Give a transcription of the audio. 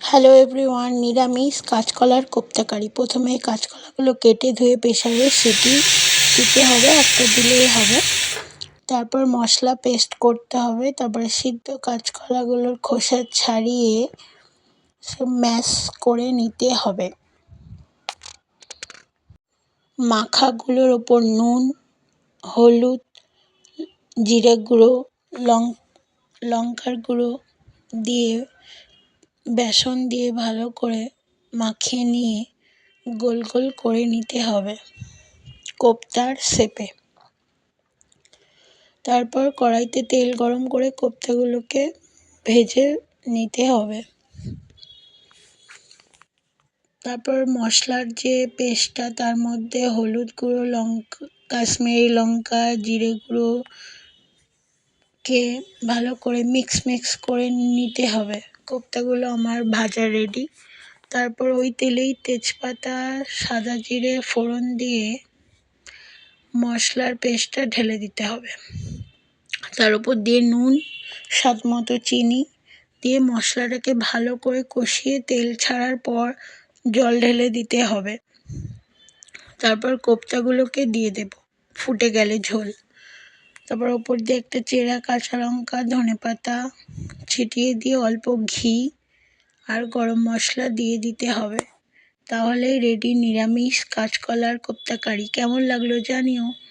Hello everyone, নিরামিষ কাঁচকলার কোপ্তা কারি। প্রথমে কাঁচকলাগুলো কেটে ধুয়ে প্রেসারে সিটি দিতে হবে, একটা দিলেই হবে। তারপর মশলা পেস্ট করতে হবে। তারপরে সিদ্ধ কাঁচকলাগুলোর খোসা ছাড়িয়ে সব ম্যাশ করে নিতে হবে। মাখাগুলোর ওপর নুন, হলুদ, জিরে গুঁড়ো, লঙ্কার গুঁড়ো দিয়ে বেসন দিয়ে ভালো করে মাখিয়ে নিয়ে গোল গোল করে নিতে হবে কোপ্তার শেপে। তারপর কড়াইতে তেল গরম করে কোপ্তাগুলোকে ভেজে নিতে হবে। তারপর মশলার যে পেস্টটা, তার মধ্যে হলুদ গুঁড়ো, কাশ্মীরি লঙ্কা, জিরে গুঁড়োকে ভালো করে মিক্স করে নিতে হবে। কোপ্তাগুলো আমার ভাজা রেডি। তারপর ওই তেলেই তেজপাতা, সাদা জিরে ফোড়ন দিয়ে মশলার পেস্টটা ঢেলে দিতে হবে। তার উপর দিয়ে নুন, স্বাদ মতো চিনি দিয়ে মশলাটাকে ভালো করে কষিয়ে তেল ছাড়ার পর জল ঢেলে দিতে হবে। তারপর কোপ্তাগুলোকে দিয়ে দেব ফুটে গেলে ঝোল। তারপর ওপর দিয়ে একটা চেরা কাঁচা লঙ্কা, ধনেপাতা ছিটিয়ে দিয়ে অল্প ঘি আর গরম মশলা দিয়ে দিতে হবে। তাহলেই রেডি নিরামিষ কাঁচকলার কোপ্তা কারি। কেমন লাগলো জানিও।